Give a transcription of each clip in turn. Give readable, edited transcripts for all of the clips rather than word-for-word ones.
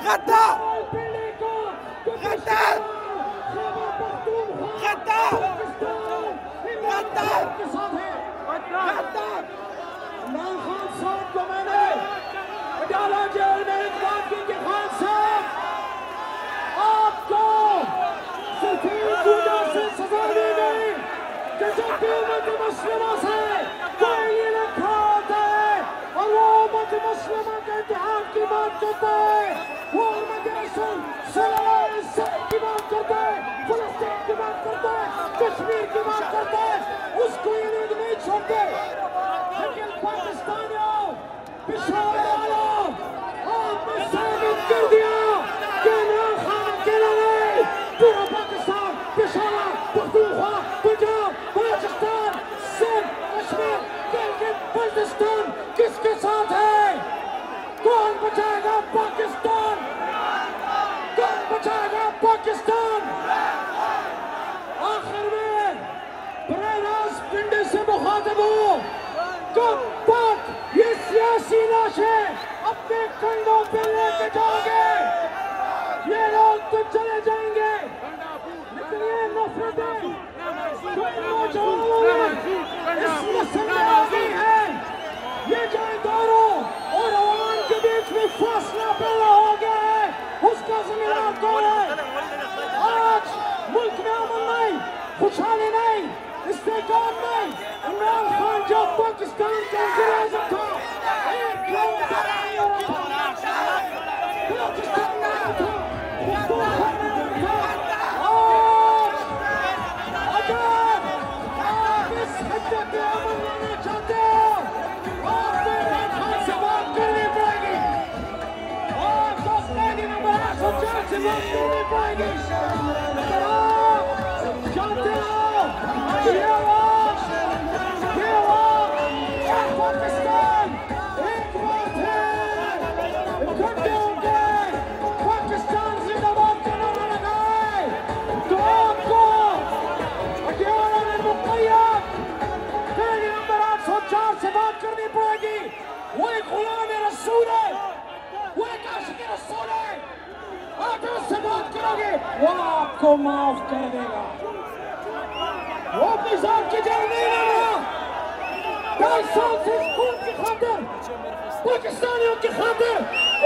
गद्दार गद्दार गद्दार गद्दार गद्दार। इमरान खान साहब को मैंने डाला जेल में एक बात की कि खान साहब आपको सफेद गुना से सजा दी गई कि जब भी उम्मत मुस्लिमा से कोई ये लिखा होता है और वो उम्मत मुस्लिमा के इत्तेहाद की बात करता है, वो उम्मत रसूल सल्लल्लाहु अलैहि वसल्लम की बात करता है, फिलिस्तीन की बात करता है, कश्मीर की बात करता है, उसको ये लोग नहीं छोड़ते। लेकिन पाकिस्तानियों, पेशावर वालों, आपने साबित कर दिया कि इमरान खान अकेला नहीं, पूरा पाकिस्तान, पेशावर, पख्तूनख्वा, पंजाब, बलूचिस्तान, सिंध, कश्मीर, गिलगित, बल्तिस्तान किसके साथ है? कौन बचाएगा पाकिस्तान? कौन बचाएगा पाकिस्तान? आखिर में बराह रास्त पिंडी से मुखातिब हो, कब तक ये सियासी लाशें अपने कंधों पे लेके जाओगे? ये लोग तो चले जाएंगे, लेकिन ये नफरतें जो इन नौजवानों में इस नस्ल में आ गई है, ये जो इदारों और अवाम के बीच में फासला पैदा हो गया है, उसका जिम्मेदार कौन है? आज मुल्क में अमन नहीं, खुशहाली नहीं, इस्तेकाम नहीं। इमरान खान जो पाकिस्तान का वज़ीर-ए-आज़म था, एक लौटा नहीं हो रहा था, बलूचिस्तान में था, पख्तूनख्वा में था। आज अगर आप इस हद पे अमन लाना चाहते हो, आपको इमरान खान से बात करनी पड़ेगी, आपको कैदी नंबर 804 से बात करनी पड़ेगी। अगर आप चाहते हो पाकिस्तान एक बात है, इकट्ठे होकर पाकिस्तान जिंदाबाद का नारा लगाए, तो आपको 11 में मुक़य्यद कैदी नंबर 804 से बात करनी पड़ेगी। वो एक गुलाम रसूल है, वो एक आशिक रसूल है। आप उससे बात करोगे, वो आपको माफ कर देगा। वो अपनी जान की जेल नहीं लड़ रहा, 2.5 साल से इस मुल्क की खातिर, पाकिस्तानियों की खातिर,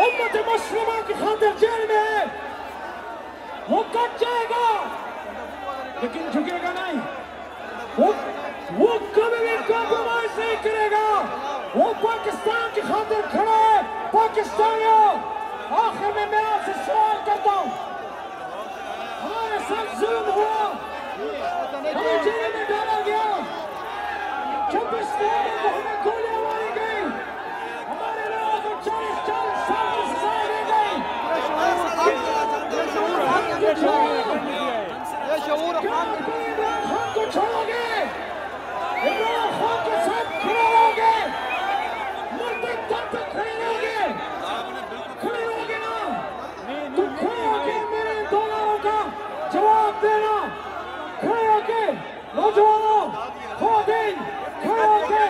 उम्मत मुस्लिमा की खातिर जेल में है। वो कट जाएगा, लेकिन झुकेगा नहीं। वो कभी भी कॉम्प्रोमाइज नहीं करेगा। वो पाकिस्तान की खातिर खड़ा है। पाकिस्तानियों, आखिर में मैं आपसे सवाल करता हूँ, हमारे साथ जुल्म हुआ, हमें जेल में डाला गया, 26 नवंबर को हमें गोलियां मारी गई, हमारे लोगों को 40 साल की सजा दी गई। इमरान खान को छोड़ोगे? इमरान खान के साथ खड़े रहोगे? मरते दम तक खड़े रहोगे? खड़े रहोगे ना? तो खड़े होके मेरे दोनों का जवाब देना। खड़े होके नौजवानों, ख़वातीन, खड़े होके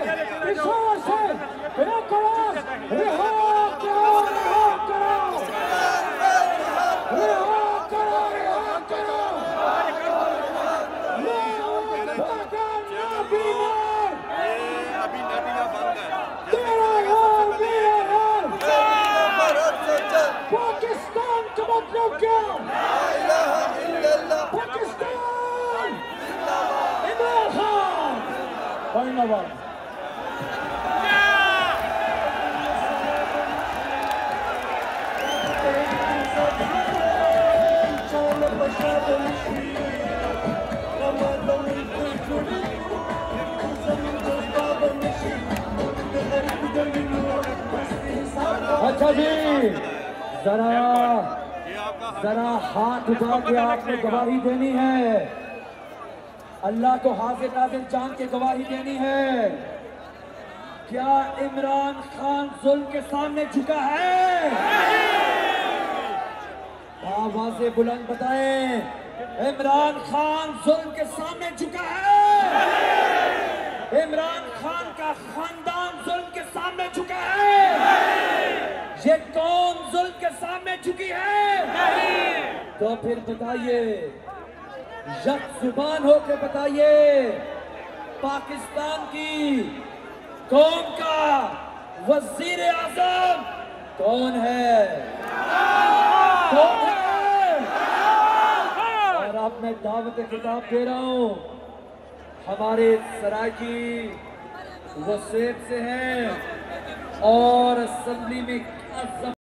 पेशावर से बेनकाब रिहा करो, रिहा करो, रिहा करो, रिहा करो। पाकिस्तान का मतलब क्या? पाकिस्तान, इमरान खान, धन्यवाद। अच्छा जी, जरा हाथ उठा के आपने गवाही देनी है, अल्लाह को हाजिर नाज़िर जान के गवाही देनी है। क्या इमरान खान जुल्म के सामने झुका है? आवाज़ें बुलंद बताएं, इमरान खान जुल्म के सामने झुका है? इमरान खान का खानदान जुल्म के सामने झुका है? ये कौम जुल्म के सामने चुकी है? नहीं। तो फिर बताइए, यक जुबान होकर बताइए, पाकिस्तान की कौम का वजीर आजम कौन है? कौन है? और अब मैं दावत खिताब दे रहा हूं, हमारे सरायकी वसेब से हैं और असेंबली में